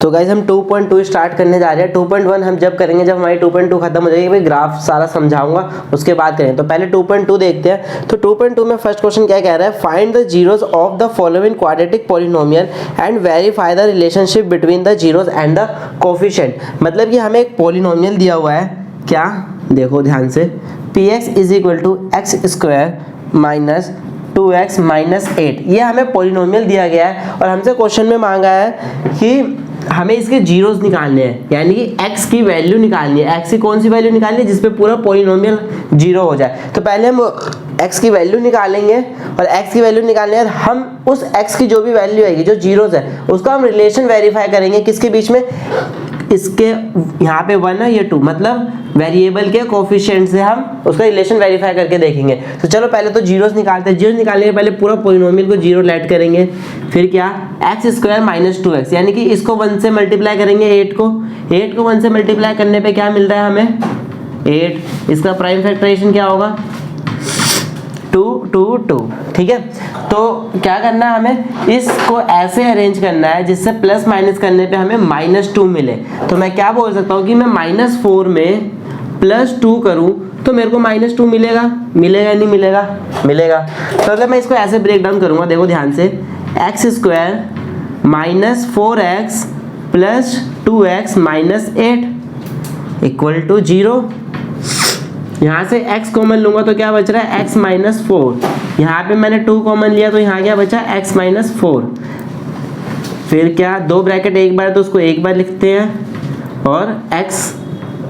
तो गाइज हम 2.2 स्टार्ट करने जा रहे हैं। 2.1 हम जब करेंगे जब हमारी 2.2 खत्म हो जाएगी, भाई ग्राफ सारा समझाऊंगा उसके बाद करेंगे। तो पहले 2.2 देखते हैं। तो 2.2 में फर्स्ट क्वेश्चन क्या कह रहा है, find the zeros of the following quadratic polynomial and verify the relationship between the zeros and the coefficient. मतलब कि हमें एक पॉलिनोमियल दिया हुआ है, क्या देखो ध्यान से, px is equal to x square minus 2x minus 8, ये हमें पॉलिनोमियल दिया गया है और हमसे क्वेश्चन में मांगा है कि हमें इसके जीरोस निकालने हैं, यानी कि x की वैल्यू निकालनी है। x की कौन सी वैल्यू निकालनी है जिसपे पूरा पॉलिनोमियल जीरो हो जाए। तो पहले हम x की वैल्यू निकालेंगे और x की वैल्यू निकालने हैं, हम उस x की जो भी वैल्यू आएगी जो जीरोस है उसका हम रिलेशन वेरीफाई करेंगे किसके बीच में, इसके यहाँ पे 1 है ये 2, मतलब वेरिएबल के कोफिशिएंट से हम उसका रिलेशन वेरीफाई करके देखेंगे। तो चलो पहले तो जीरोस निकालते हैं। जीरोस निकालने के पहले पूरा पॉलिनोमियल को जीरो लेट करेंगे, फिर क्या एक्स स्क्वायर माइनस 2x, यानी कि इसको 1 से मल्टीप्लाई करेंगे 8 को 1 से मल्टीप्लाई करने पे क्या मिल रहा है हमें 8, इसका प्राइम फैक्टराइजेशन क्या होगा 2 2 2, ठीक है। तो क्या करना है हमें, इसको ऐसे अरेंज करना है जिससे प्लस माइनस करने पे हमें -2 मिले। तो मैं क्या बोल सकता हूँ कि मैं -4 में +2 करूँ तो मेरे को -2 मिलेगा, मिलेगा नहीं मिलेगा, मिलेगा। तो मतलब मैं इसको ऐसे ब्रेक डाउन करूँगा, देखो ध्यान से, x square minus 4x plus 2x minus 8 equal to 0। यहाँ से x कॉमन लूंगा तो क्या बच रहा है x माइनस 4, यहाँ पे मैंने 2 कॉमन लिया तो यहाँ क्या बचा x माइनस 4। फिर क्या, दो ब्रैकेट एक बार तो उसको एक बार लिखते हैं, और x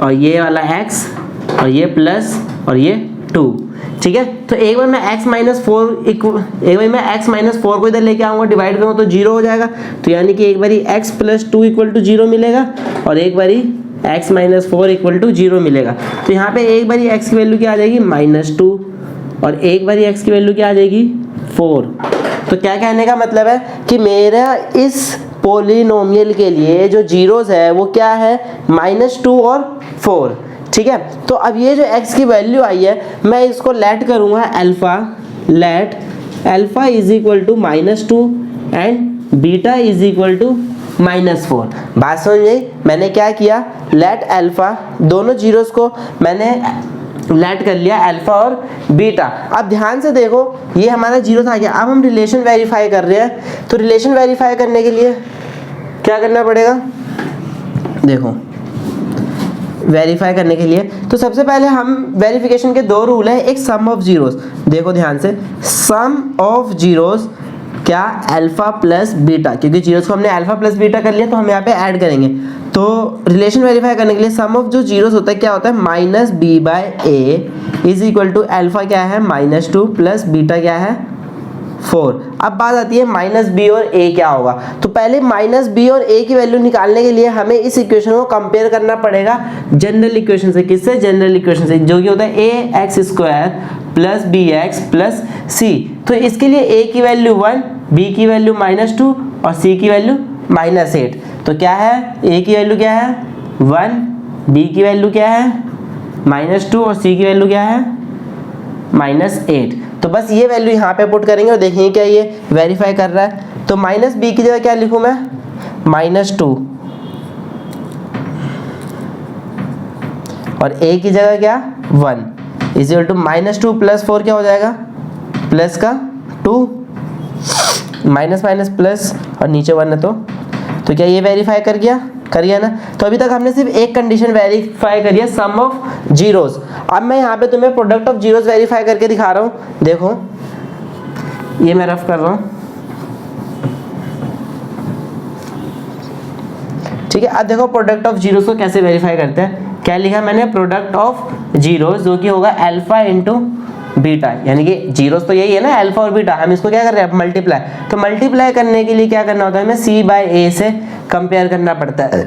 और ये वाला x और ये प्लस और ये 2, ठीक है। तो एक बार मैं x माइनस 4 को इधर लेके आऊँगा, डिवाइड करूँगा तो 0 हो जाएगा। तो यानी कि एक बारी x प्लस 2 इक्वल टू 0 मिलेगा और एक बारी x माइनस 4 इक्वल टू 0 मिलेगा। तो यहाँ पे एक बारी x की वैल्यू क्या आ जाएगी -2 और एक बारी x की वैल्यू क्या आ जाएगी 4। तो क्या कहने का मतलब है कि मेरा इस पॉलिनोमियल के लिए जो जीरोस है वो क्या है -2 और 4, ठीक है। तो अब ये जो x की वैल्यू आई है मैं इसको लेट करूँगा alpha, let alpha is equal to -2 and beta is equal to -4। बात समझ गई, मैंने क्या किया, लेट अल्फा, दोनों जीरोस को मैंने लेट कर लिया अल्फा और बीटा। अब ध्यान से देखो ये हमारा जीरो आ गया। अब हम रिलेशन वेरीफाई कर रहे हैं, तो रिलेशन वेरीफाई करने के लिए क्या करना पड़ेगा, देखो वेरीफाई करने के लिए तो सबसे पहले हम वेरिफिकेशन के दो रूल है, एक सम ऑफ जीरोस, देखो ध्यान से, सम ऑफ जीरोस क्या अल्फा प्लस बीटा, क्योंकि जीरोस को हमने अल्फा प्लस बीटा कर लिया तो हम यहाँ पे ऐड करेंगे। तो रिलेशन वेरीफाई करने के लिए सम ऑफ जो जीरोस होता है क्या होता है -b/a is equal to alpha क्या है -2 प्लस बीटा क्या है 4। अब बात आती है -b और a क्या होगा। तो पहले -b और a की वैल्यू निकालने के लिए हमें इस इक्वेशन को कंपेयर करना पड़ेगा जनरल इक्वेशन से। किससे, जनरल इक्वेशन से, जो कि होता है ax square plus bx plus c। तो इसके लिए a की वैल्यू 1, b की वैल्यू -2 और c की वैल्यू -8। तो क्या है, a की वैल्यू क्या है 1, b की वैल्यू क्या है -2 और c की वैल्यू क्या है -8। तो बस ये वैल्यू यहाँ पे पुट करेंगे और देखेंगे क्या ये वेरीफाई कर रहा है। तो -b की जगह क्या लिखूँ मैं -2 और a की जगह क्या 1 इज इक्वल टू -2 प्लस 4 क्या हो जाएगा प्लस का 2, माइनस माइनस प्लस और नीचे 1 है तो क्या ये वेरीफाई कर गया ना। तो अभी तक हमने सिर्फ एक कंडीशन वेरीफाई करी है, सम ऑफ जीरोस। अब मैं यहाँ पे तुम्हें प्रोडक्ट ऑफ जीरोस वेरीफाई करके दिखा रहा हूँ, देखो ये मैं रफ कर रहा हूँ, ठीक है। अब देखो प्रोडक्ट ऑफ जीरोस को कैसे वेरीफाई करते हैं। क्या लिखा मैंने, प्रोडक्ट ऑफ जीरोस जो कि होगा अल्फा इंटू बीटा, यानी कि जीरोस तो यही है ना अल्फा और बीटा, हम इसको क्या कर रहे हैं मल्टीप्लाई। तो मल्टीप्लाई करने के लिए क्या करना होता है, हमें c/a से कंपेयर करना पड़ता है।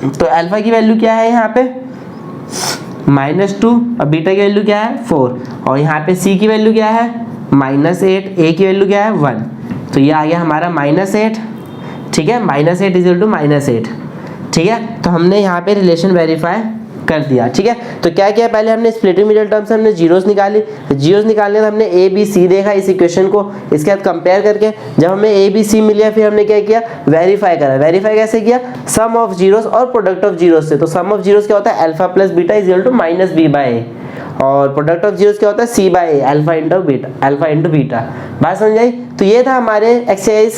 तो अल्फा की वैल्यू क्या है यहाँ पे -2 और बीटा की वैल्यू क्या है 4 और यहाँ पे c की वैल्यू क्या है -8, a की वैल्यू क्या है 1। तो ये आ गया हमारा -8, ठीक है, -8 इज इक्वल टू -8, ठीक है। तो हमने यहाँ पे रिलेशन वेरीफाई कर दिया। ठीक है, तो क्या किया, पहले हमने स्प्लिटिंग मीडियल टर्म से हमने जीरोस निकाली, जीरोस निकालने हमने ए बी सी देखा इस इक्वेशन को, इसके बाद कंपेयर करके जब हमें ए बी सी मिल गया फिर हमने क्या किया, वेरीफाई करा। वेरीफाई कैसे किया, सम ऑफ जीरोस और प्रोडक्ट ऑफ जीरोस से। तो सम ऑफ जीरोस क्या होता है, alpha plus beta is equal to minus b by a, और प्रोडक्ट ऑफ जीरोस क्या होता है, c by a, alpha into beta. बात समझ आई। तो ये था हमारे एक्सरसाइज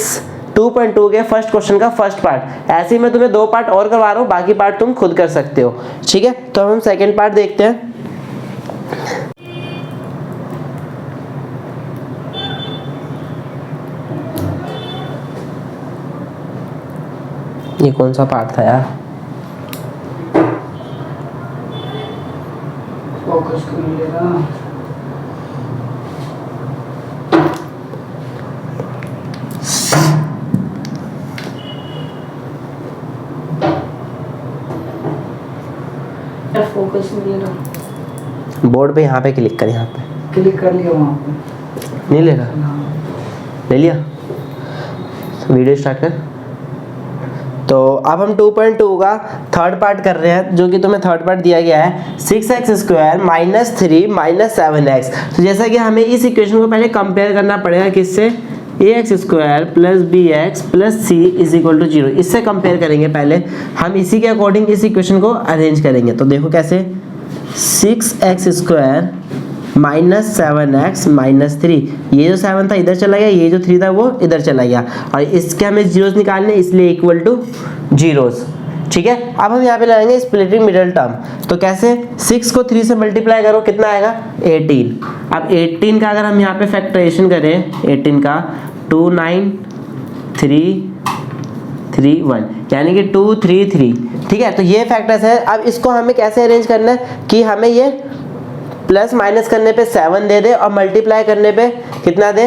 2.2 के फर्स्ट क्वेश्चन का फर्स्ट पार्ट। ऐसे ही मैं तुम्हें 2 पार्ट और करवा रहा हूँ, बाकी पार्ट तुम खुद कर सकते हो। ठीक है, तो हम सेकंड पार्ट देखते हैं। ये कौन सा पार्ट था यार, फोकस कर लेना। फोकस नहीं ले रहा। बोर्ड पे यहाँ पे क्लिक कर, यहाँ पे क्लिक कर लिया, वहाँ पे नहीं लेगा, ले लिया। वीडियो स्टार्ट कर। तो अब हम 2.2 का थर्ड पार्ट कर रहे हैं, जो कि तुम्हें थर्ड पार्ट दिया गया है 6x square minus 3 minus 7x। तो जैसा कि हमें इस इक्वेशन को पहले कंपेयर करना पड़ेगा किससे, ax square plus b x plus c is equal to 0। इससे कंपेयर करेंगे पहले हम, इसी के अकॉर्डिंग इस इक्वेशन को अरेंज करेंगे। तो देखो कैसे, 6x square minus 7x minus 3, ये जो 7 था इधर चला गया, ये जो 3 था वो इधर चला गया, और इसके हमें जीरोस निकालने इसलिए इक्वल टू जीरोस। ठीक है, अब हम यहाँ पे लगाएंगे स्प्लिटिंग मिडिल टर्म। तो कैसे, 6 को 3 से मल्टीप्लाई करो, कितना आएगा 18। अब 18 का अगर हम यहाँ पे फैक्टराइजेशन करें, 18 का 2 9 3 3 1 यानी कि 2 3 3। ठीक है, तो ये फैक्टर्स है। अब इसको हमें कैसे अरेंज करना है कि हमें ये प्लस माइनस करने पे 7 दे दे और मल्टीप्लाई करने पे कितना दे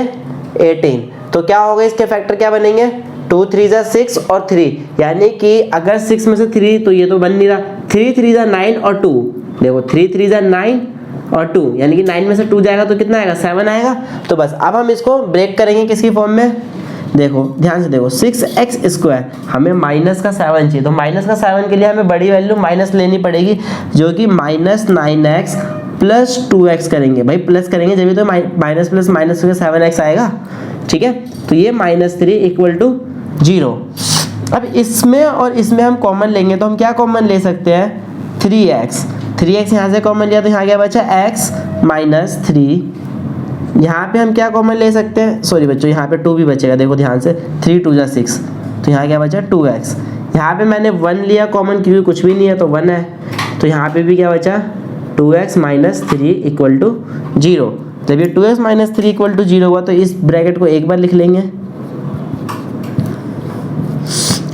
18। तो क्या होगा, इसके फैक्टर क्या बनेंगे, 2 3 जा 6 और 3, यानी कि अगर 6 में से 3 तो ये तो बन नहीं रहा, 3 3 जा 9 और 2, देखो 3 3 जा 9 और 2, यानी कि 9 में से 2 जाएगा तो कितना आएगा 7 आएगा। तो बस अब हम इसको ब्रेक करेंगे किसकी फॉर्म में, देखो ध्यान से देखो, 6x स्क्वायर हमें माइनस का 7 चाहिए, तो माइनस का 7 के लिए हमें बड़ी वैल्यू माइनस लेनी पड़ेगी, जो कि माइनस 9x प्लस 2x करेंगे। भाई प्लस करेंगे जब तो माइनस प्लस माइनस का 7x आएगा। ठीक है, तो ये माइनस 3 इक्वल टू 0। अब इसमें और इसमें हम कॉमन लेंगे, तो हम क्या कॉमन ले सकते हैं, 3x यहाँ से कॉमन लिया तो यहाँ क्या बचा x माइनस 3। यहाँ पे हम क्या कॉमन ले सकते हैं, सॉरी बच्चों यहाँ पे 2 भी बचेगा, देखो ध्यान से, 3 2 जा 6, तो यहाँ क्या बचा 2x। यहाँ पे मैंने 1 लिया कॉमन क्योंकि कुछ भी नहीं है तो 1 है, तो यहाँ पे भी क्या बचा 2x माइनस 3 इक्वल टू 0। जब ये 2x माइनस 3 इक्वल टू 0 हुआ तो इस ब्रैकेट को एक बार लिख लेंगे,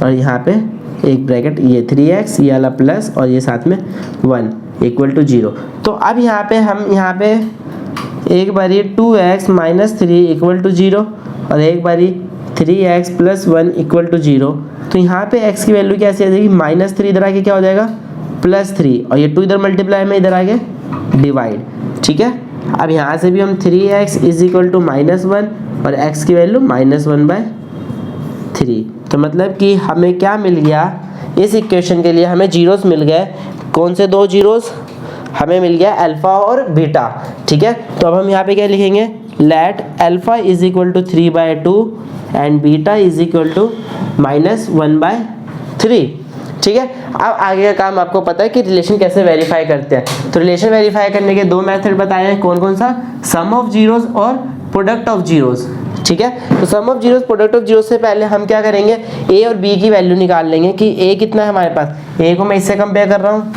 और यहाँ पे एक ब्रैकेट, ये 3x ये वाला प्लस और ये साथ में 1 इक्वल टू 0। तो अब यहाँ पे हम यहाँ पे एक बारी 2x माइनस 3 इक्वल टू 0 और एक बारी 3x प्लस 1 इक्वल टू 0। तो यहाँ पे x की वैल्यू कैसी आ जाएगी, माइनस 3 इधर आके क्या हो जाएगा प्लस 3, और ये 2 इधर मल्टीप्लाई में इधर आगे डिवाइड। ठीक है, अब यहाँ से भी हम 3x is equal to minus 1 और x की वैल्यू माइनस 1/3। तो मतलब कि हमें क्या मिल गया, इस इक्वेशन के लिए हमें जीरोस मिल गए। कौन से 2 जीरोस, हमें मिल गया अल्फा और बीटा। ठीक है, तो अब हम यहाँ पे क्या लिखेंगे, let alpha is equal to 3/2 and beta is equal to minus 1/3। ठीक है, अब आगे का काम आपको पता है कि रिलेशन कैसे वेरीफाई करते हैं। तो रिलेशन वेरीफाई करने के 2 मेथड बताए हैं, कौन कौन सा, सम ऑफ जीरोस और प्रोडक्ट ऑफ जीरोस। ठीक है, तो sum of zeros product of zeros से पहले हम क्या करेंगे, ए और बी की वैल्यू निकाल लेंगे कि ए कितना है हमारे पास, ए को मैं इससे कंपेयर कर रहा हूँ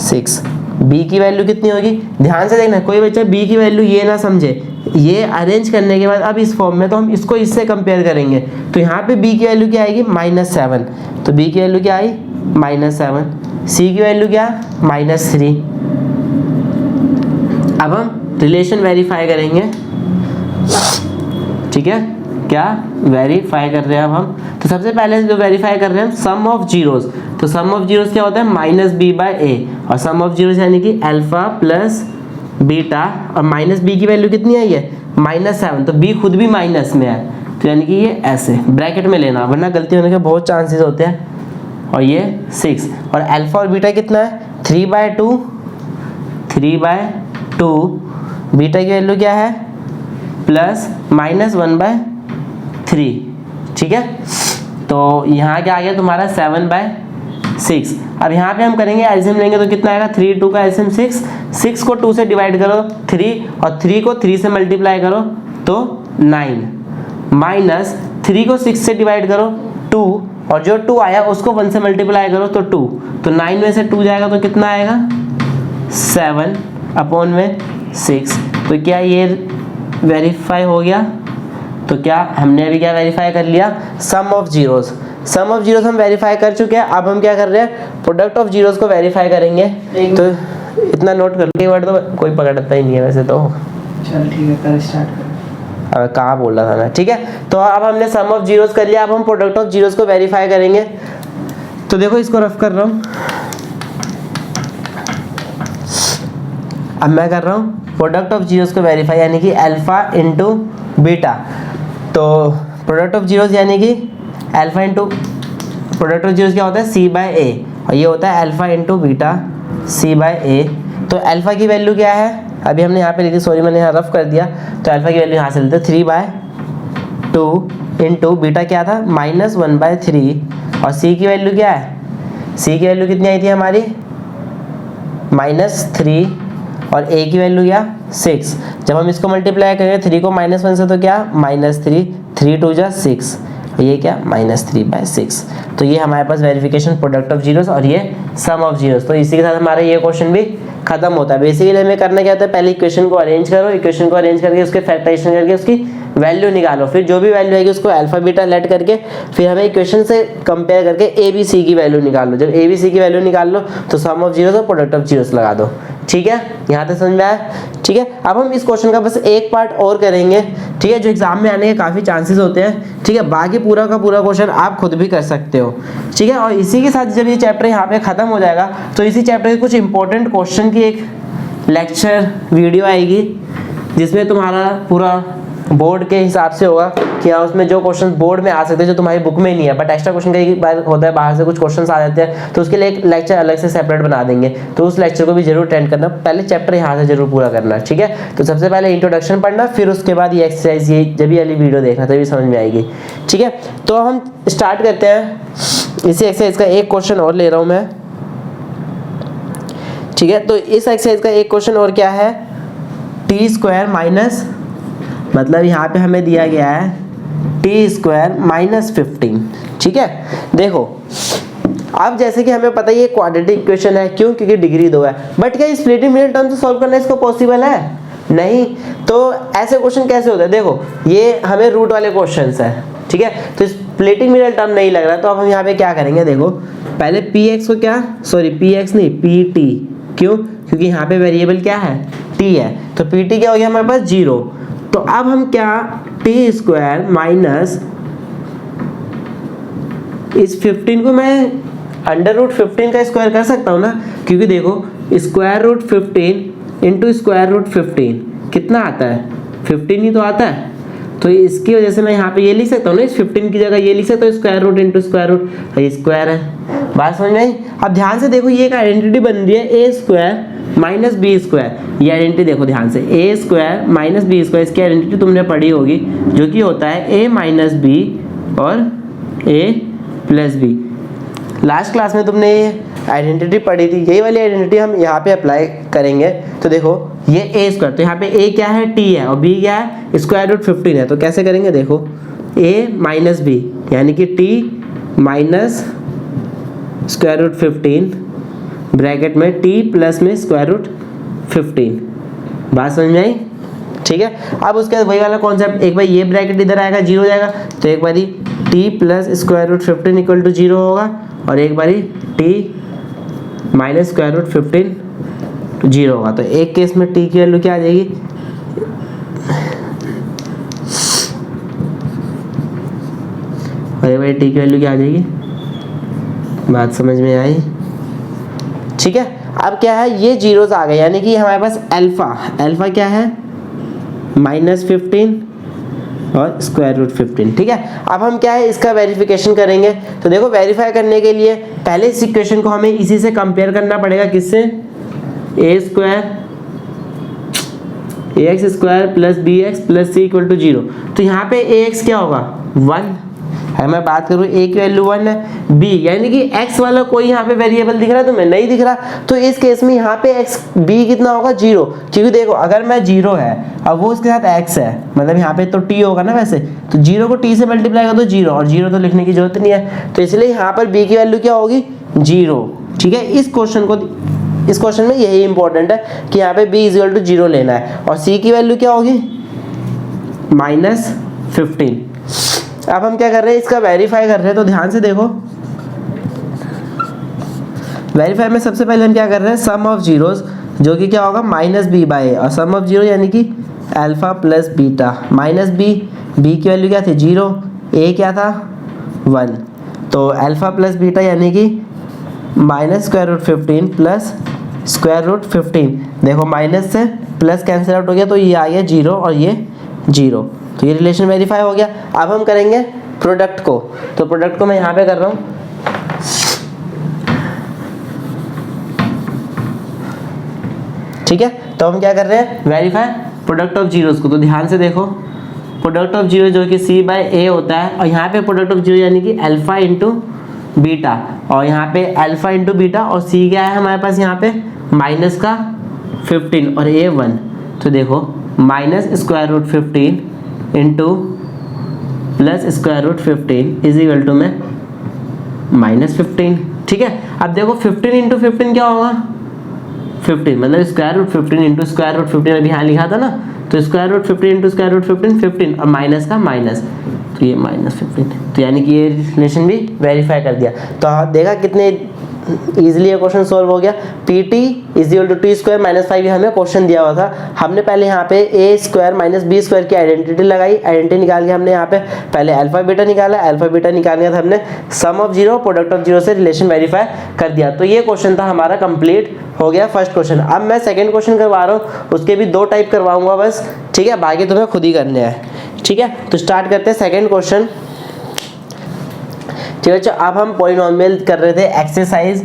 6, बी की वैल्यू कितनी होगी, ध्यान से देखना, कोई बच्चा बी की वैल्यू ये ना समझे, ये अरेंज करने के बाद अब इस फॉर्म में तो हम इसको इससे कंपेयर करेंगे, तो यहाँ पे बी की वैल्यू क्या आएगी -7, तो बी की वैल्यू क्या आई -7, सी की वैल्यू क्या -3। अब हम रिलेशन वेरीफाई करेंगे, ठीक है, क्या वेरीफाई कर रहे हैं अब हम। तो सबसे पहले जो वेरीफाई कर रहे हैं हम सम ऑफ जीरोस, तो सम ऑफ जीरोस क्या होता है -b/a, और सम ऑफ जीरोस यानी कि अल्फा प्लस बीटा, और माइनस बी की वैल्यू कितनी आई है -7, तो बी खुद भी माइनस में है, तो यानी कि ये ऐसे ब्रैकेट में लेना, वरना गलती होने के बहुत चांसेस होते हैं। और ये 6, और अल्फा और बीटा कितना है 3/2, 3/2, बीटा की वैल्यू क्या है प्लस -1/3, ठीक है। तो यहाँ क्या आ गया तुम्हारा 7/6। अब यहाँ पे हम करेंगे एलसीएम लेंगे तो कितना आएगा 3 2 का एलसीएम 6 को 2 से डिवाइड करो 3, और 3 को 3 से मल्टीप्लाई करो तो 9, माइनस 3 को 6 से डिवाइड करो 2, और जो 2 आया उसको 1 से मल्टीप्लाई करो तो 2, तो 9 में से 2 जाएगा तो कितना आएगा 7/6। तो क्या ये वेरीफाई हो गया? तो क्या हमने अभी क्या वेरीफाई कर लिया? सम ऑफ जीरोस हम वेरीफाई कर चुके हैं। अब हम क्या कर रहे हैं प्रोडक्ट ऑफ जीरोस को वेरीफाई करेंगे। तो इतना नोट कर लो, वर्ड तो कोई पकड़ता ही नहीं है वैसे तो। चल ठीक है, कर स्टार्ट कर। अब कहाँ बोल रहा था मैं, ठीक है। तो अब हमने सम ऑफ जीरोस कर लिया, अब हम प्रोडक्ट ऑफ जीरोस को वेरीफाई करेंगे। तो देखो इसको रफ कर रहा हूँ, अब मैं कर रहा हूँ प्रोडक्ट ऑफ जीरोस को वेरीफाई, यानी कि अल्फा इंटू बीटा। तो प्रोडक्ट ऑफ जीरोस यानी कि alpha into product of zeros क्या होता है C/A, और ये होता है अल्फा इंटू बीटा C/A। तो अल्फा की वैल्यू क्या है, अभी हमने यहाँ पे लिखी, सॉरी मैंने यहाँ रफ कर दिया। तो अल्फा की वैल्यू यहाँ से लेते 3/2 इंटू बीटा क्या था -1/3, और C की वैल्यू क्या है, C की वैल्यू कितनी आई थी हमारी -3, और A की वैल्यू क्या 6। जब हम इसको मल्टीप्लाई करेंगे 3 को -1 से तो क्या -3, 3 2 जा 6, ये क्या -3/6। तो ये हमारे पास वेरिफिकेशन प्रोडक्ट ऑफ जीरोस और ये सम ऑफ जीरोस। तो इसी के साथ हमारा ये क्वेश्चन भी खत्म होता है। बेसिकली हमें करना क्या होता है, पहले इक्वेशन को अरेंज करो, इक्वेशन को अरेंज करके उसके फैक्टराइजेशन करके उसकी वैल्यू निकालो, फिर जो भी वैल्यू आएगी उसको अल्फा बीटा लेट करके फिर हमें इक्वेशन से कंपेयर करके ए बी सी की वैल्यू निकाल लो। जब ए बी सी की वैल्यू निकाल लो तो सम ऑफ जीरोस और प्रोडक्ट ऑफ जीरोस लगा दो, ठीक है। यहाँ तक समझ में आया, ठीक है। अब हम इस क्वेश्चन का बस एक पार्ट और करेंगे, ठीक है, जो एग्जाम में आने के काफ़ी चांसेस होते हैं, ठीक है। बाकी पूरा का पूरा क्वेश्चन आप खुद भी कर सकते हो, ठीक है। और इसी के साथ जब ये चैप्टर यहाँ पे खत्म हो जाएगा तो इसी चैप्टर के कुछ इंपॉर्टेंट क्वेश्चन की एक लेक्चर वीडियो आएगी, जिसमें तुम्हारा पूरा बोर्ड के हिसाब से होगा कि हाँ उसमें जो क्वेश्चन बोर्ड में आ सकते हैं जो तुम्हारी बुक में नहीं है, बट एक्स्ट्रा क्वेश्चन कई बार होता है बाहर से कुछ क्वेश्चन आ जाते हैं, तो उसके लिए एक लेक्चर अलग से सेपरेट बना देंगे। तो उस लेक्चर को भी जरूर अटेंड करना, पहले चैप्टर यहाँ से जरूर पूरा करना, ठीक है। तो सबसे पहले इंट्रोडक्शन पढ़ना, फिर उसके बाद ये एक्सरसाइज, ये जब ये वाली वीडियो देखना तभी समझ में आएगी, ठीक है। तो हम स्टार्ट करते हैं। इसी एक्सरसाइज का एक क्वेश्चन और ले रहा हूँ मैं, ठीक है। तो इस एक्सरसाइज का एक क्वेश्चन और क्या है, t² माइनस, मतलब यहाँ पे हमें दिया गया है t² -15, ठीक है। देखो अब जैसे कि हमें पता है ये क्वाड्रेटिक इक्वेशन है, क्यों, क्योंकि डिग्री 2 है, बट क्या स्प्लिटिंग मिडिल टर्म से सॉल्व करना इसको पॉसिबल है? नहीं। तो ऐसे क्वेश्चन कैसे होते हैं, देखो ये हमें रूट वाले क्वेश्चंस है, ठीक है। तो स्प्लिटिंग मिडिल टर्म नहीं लग रहा, तो अब हम यहाँ पे क्या करेंगे, देखो पहले px को क्या, सॉरी px नहीं pt, क्यों, क्योंकि यहाँ पे वेरिएबल क्या है t है, तो pt क्या हो गया हमारे पास 0। तो अब हम क्या t² माइनस इस 15 को मैं √15 का स्क्वायर कर सकता हूँ ना, क्योंकि देखो √15 इंटू √15 कितना आता है 15 ही तो आता है। तो इसकी वजह से मैं यहाँ पे ये लिख सकता हूँ ना, इस 15 की जगह ये लिख सकता हूँ square root into square root, ये स्क्वायर है। बात समझ में आई? अब ध्यान से देखो ये एक आइडेंटिटी बन रही है a² माइनस b²। ये आइडेंटिटी देखो ध्यान से, a² माइनस b², इसकी आइडेंटिटी तुमने पढ़ी होगी, जो कि होता है a माइनस बी और a plus b. Last class में तुमने ये आइडेंटिटी पढ़ी थी, यही वाली आइडेंटिटी हम यहाँ पे अप्लाई करेंगे। तो देखो ये a², तो यहाँ पे a क्या है t है, और b क्या है √15 है। तो कैसे करेंगे, देखो a माइनस b यानी कि t माइनस √15 ब्रैकेट में t प्लस में √15। बात समझ में आई? ठीक है। अब उसके बाद वही वाला कॉन्सेप्ट, एक बार ये ब्रैकेट इधर आएगा 0 हो जाएगा, तो एक बारी t प्लस √15 इक्वल टू 0 होगा, और एक बारी t माइनस √15 0 होगा। तो एक केस में t की वैल्यू क्या आ जाएगी, और एक बारी t की वैल्यू क्या आ जाएगी। बात समझ में आई? ठीक है। अब क्या है, ये जीरोस आ गए, यानी कि हमारे पास अल्फा क्या है -15 और स्क्वायर रूट 15। ठीक है, अब हम क्या है इसका वेरिफिकेशन करेंगे। तो देखो वेरीफाई करने के लिए पहले इस इक्वेशन को हमें इसी से कंपेयर करना पड़ेगा, किससे, a square a x square plus b x plus c equal to 0। तो यहाँ पे ए एक्स क्या होगा 1 है, मैं बात करूँ ए की वैल्यू 1 है, बी यानी कि एक्स वाला कोई यहाँ पे वेरिएबल दिख रहा है तुम्हें, नहीं दिख रहा, तो इस केस में यहाँ पे एक्स बी कितना होगा 0, क्योंकि देखो अगर मैं 0 है अब वो उसके साथ एक्स है, मतलब यहाँ पे तो टी होगा ना वैसे, तो 0 को टी से मल्टीप्लाई कर दो 0, और 0 तो लिखने की जरूरत नहीं है, तो इसलिए यहाँ पर बी की वैल्यू क्या होगी 0। ठीक है, इस क्वेश्चन में यही इंपॉर्टेंट है कि यहाँ पे b इक्वल टू 0 लेना है, और c की वैल्यू क्या होगी -15। अब हम क्या कर रहे हैं इसका वेरीफाई कर रहे हैं, तो ध्यान से देखो वेरीफाई में सबसे पहले हम क्या कर रहे हैं, सम ऑफ जीरोस जो कि क्या होगा -b/a, और सम ऑफ जीरो यानी कि अल्फा प्लस बीटा, -b की वैल्यू क्या थी 0, a क्या था 1, तो अल्फा प्लस बीटा यानी कि -√15 प्लस √15। देखो माइनस से प्लस कैंसिल आउट हो गया, तो ये आ गया 0 और ये 0, तो ये रिलेशन वेरीफाई हो गया। अब हम करेंगे प्रोडक्ट को, तो प्रोडक्ट को मैं यहाँ पे कर रहा हूँ, ठीक है। तो हम क्या कर रहे हैं वेरीफाई प्रोडक्ट ऑफ जीरोस को, तो ध्यान से देखो प्रोडक्ट ऑफ जीरो जो कि c/a होता है, और यहाँ पे प्रोडक्ट ऑफ जीरो यानी कि अल्फा इंटू बीटा, और यहाँ पे अल्फा इंटू बीटा, और c क्या है हमारे पास यहाँ पे -15 और a 1, तो देखो -√15 इंटू +√15 इज इक्वल टू में -15। ठीक है, अब देखो 15 इंटू 15 क्या होगा 15, मतलब √15 इंटू √15 अभी यहाँ लिखा था ना, तो √15 इंटू √15 15, और माइनस का माइनस, तो ये -15, तो यानी कि ये रिलेशन भी वेरीफाई कर दिया। तो देखा कितने इजीली ये क्वेश्चन सॉल्व हो गया। pt equal to t square -5 हमें क्वेश्चन दिया हुआ था, हमने पहले यहाँ पे a square minus b square की आइडेंटिटी लगाई, आइडेंटिटी निकाल के हमने यहाँ पे पहले अल्फा बीटा निकाला, अल्फा बीटा निकालने के बाद हमने sum of zero product of zero से रिलेशन वेरीफाई कर दिया। तो ये क्वेश्चन था हमारा कंप्लीट हो गया फर्स्ट क्वेश्चन। अब मैं सेकंड क्वेश्चन करवा रहा हूँ, उसके भी 2 टाइप करवाऊंगा बस, ठीक है, बाकी तुम्हें खुद ही करने हैं। ठीक है, तो स्टार्ट करते हैं सेकंड क्वेश्चन। ठीक है, अब हम पॉलिनोमियल कर रहे थे, एक्सरसाइज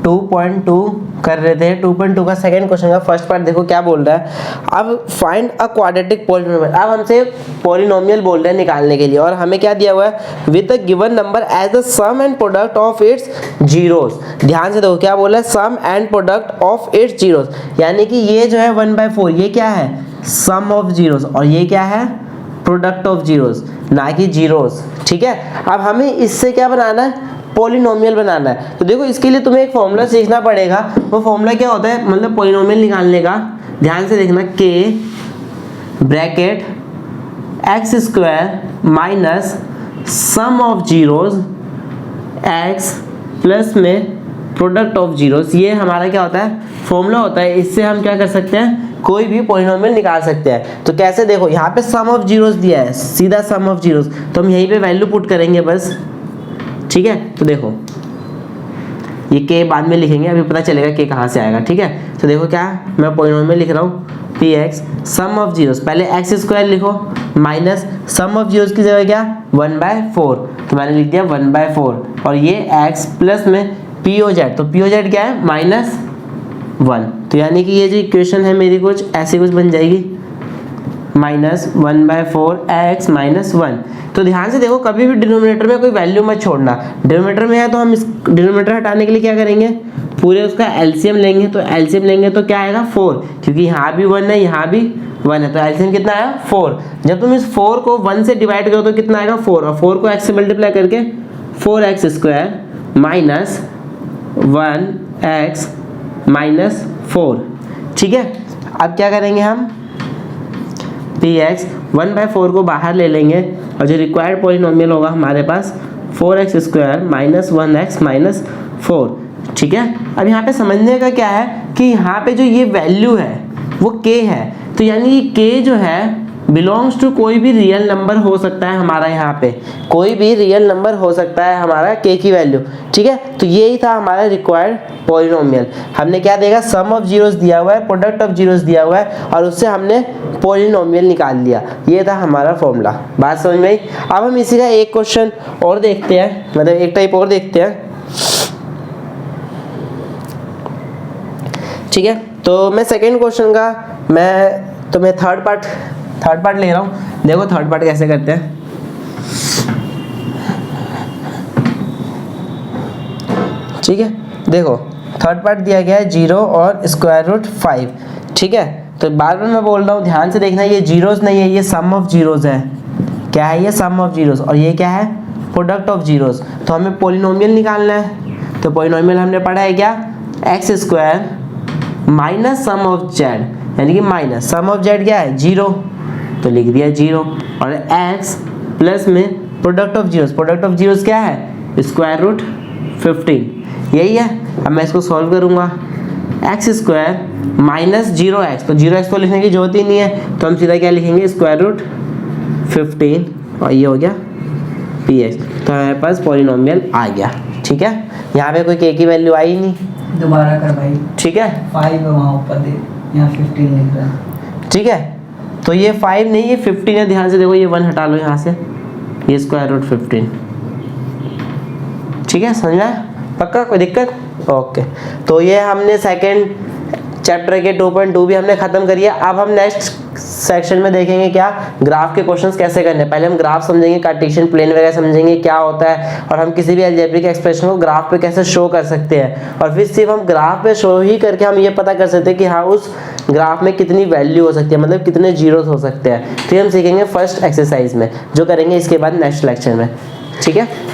2.2 कर रहे थे। 2.2 का सेकंड क्वेश्चन का फर्स्ट पार्ट देखो क्या बोल रहा है। अब फाइंड अ क्वाड्रेटिक पॉलिनोमियल, अब हमसे पॉलिनोमियल बोल रहे हैं निकालने के लिए, और हमें क्या दिया हुआ है with a given number as the sum and product of its zeros. ध्यान से देखो क्या बोला है, sum and product of its zeros, यानी कि ये जो है 1/4 ये क्या है सम ऑफ जीरोस, और ये क्या है प्रोडक्ट ऑफ जीरोस, ना कि जीरोस। ठीक है, अब हमें इससे क्या बनाना है पॉलिनोमियल बनाना है। तो देखो इसके लिए तुम्हें एक फॉर्मूला सीखना पड़ेगा, वो फॉर्मूला क्या होता है, मतलब पॉलिनोमियल निकालने का, ध्यान से देखना, k bracket x square minus sum of zeros x plus में प्रोडक्ट ऑफ जीरोस, ये हमारा क्या होता है फॉर्मूला होता है। इससे हम क्या कर सकते हैं कोई भी पॉलिनोमियल निकाल सकते हैं। तो कैसे, देखो यहाँ पे सम ऑफ जीरोस दिया है, सीधा सम ऑफ जीरोस, तो हम यहीं पे वैल्यू पुट करेंगे बस। ठीक है, तो देखो ये k बाद में लिखेंगे, अभी पता चलेगा k कहाँ से आएगा। ठीक है, तो देखो क्या मैं पॉलिनोमियल लिख रहा हूँ px सम ऑफ जीरोस, पहले एक्स स्क्वायर लिखो माइनस सम ऑफ जीरोस की जगह क्या 1/4, तो मैंने लिख दिया 1/4, और ये x प्लस में p ओ जेड, तो p ओ जेड क्या है -1, तो यानी कि ये जो इक्वेशन है मेरी कुछ ऐसी कुछ बन जाएगी -1/4 x - 1। तो ध्यान से देखो कभी भी डिनोमिनेटर में कोई वैल्यू मत छोड़ना, डिनोमिनेटर में है तो हम इस डिनोमिनेटर हटाने के लिए क्या करेंगे पूरे उसका एलसीएम लेंगे, तो एलसीएम लेंगे तो क्या आएगा 4, क्योंकि यहाँ भी 1 है यहाँ भी 1 है, तो एलसीएम कितना आया 4। जब तुम इस 4 को 1 से डिवाइड करो तो कितना आएगा 4, और 4 को x से मल्टीप्लाई करके 4x square minus 1x minus 4। ठीक है, अब क्या करेंगे हम px 1/4 को बाहर ले लेंगे, और जो रिक्वायर्ड पॉलिनोमियल होगा हमारे पास 4x square minus 1x minus 4। ठीक है, अब यहाँ पे समझने का क्या है कि यहाँ पे जो ये वैल्यू है वो k है, तो यानी कि k जो है बिलोंग्स टू कोई भी रियल नंबर हो सकता है हमारा, यहाँ पे कोई भी रियल नंबर हो सकता है हमारा k की वैल्यू, ठीक है। तो यही था हमारा रिक्वायर्ड पॉलिनोमियल। हमने क्या देखा, सम ऑफ जीरोस दिया हुआ है, प्रोडक्ट ऑफ जीरोस दिया हुआ है और उससे हमने पॉलिनोमियल निकाल लिया। ये था हमारा फॉर्मूला। बात समझ में आई। अब हम इसी का एक क्वेश्चन और देखते हैं, मतलब एक टाइप और देखते हैं, ठीक है। तो मैं सेकेंड क्वेश्चन का मैं थर्ड पार्ट ले रहा हूँ। देखो थर्ड पार्ट कैसे करते हैं, ठीक है। देखो थर्ड पार्ट दिया गया है 0 और स्क्वायर रूट 5, ठीक है। तो बार बार मैं बोल रहा हूँ, ध्यान से देखना, ये जीरोस नहीं है, ये सम ऑफ जीरोस है। क्या है ये, सम ऑफ जीरोस, और ये क्या है, प्रोडक्ट ऑफ जीरोस। तो हमें पॉलिनोमियल निकालना है। तो पॉलिनोमियल हमने पढ़ा है क्या, x square minus sum of Z, यानी कि माइनस सम ऑफ जेड क्या है 0, तो लिख दिया 0, और x प्लस में प्रोडक्ट ऑफ जीरोस क्या है, स्क्वायर रूट 15, यही है। अब मैं इसको सॉल्व करूंगा, एक्स स्क्वायर माइनस 0x, तो 0x को लिखने की जरूरत ही नहीं है, तो हम सीधा क्या लिखेंगे, स्क्वायर रूट 15, और ये हो गया px। तो हमारे पास पॉलिनोमियल आ गया, ठीक है। यहाँ पे कोई k की वैल्यू आई नहीं, दोबारा कर भाई, ठीक है। 5 वहाँ ऊपर दे, यहाँ 15 लिख रहा है, ठीक है। तो ये 5 नहीं, ये 15 है। ध्यान से देखो, ये 1 हटा लो यहाँ से, ये स्क्वायर रूट 15, ठीक है। समझ में पक्का, कोई दिक्कत, ओके। तो ये हमने सेकंड चैप्टर के 2.2 भी हमने खत्म करिए। अब हम नेक्स्ट सेक्शन में देखेंगे क्या, ग्राफ के क्वेश्चंस कैसे करने। पहले हम ग्राफ समझेंगे, कार्टेशियन प्लेन वगैरह समझेंगे क्या होता है, और हम किसी भी अलजेब्रिक एक्सप्रेशन को ग्राफ पे कैसे शो कर सकते हैं, और फिर सिर्फ हम ग्राफ पे शो ही करके हम ये पता कर सकते हैं कि हाँ उस ग्राफ में कितनी वैल्यू हो सकती है, मतलब कितने जीरोस हो सकते हैं। तो हम सीखेंगे फर्स्ट एक्सरसाइज में, जो करेंगे इसके बाद नेक्स्ट लेक्चर में, ठीक है।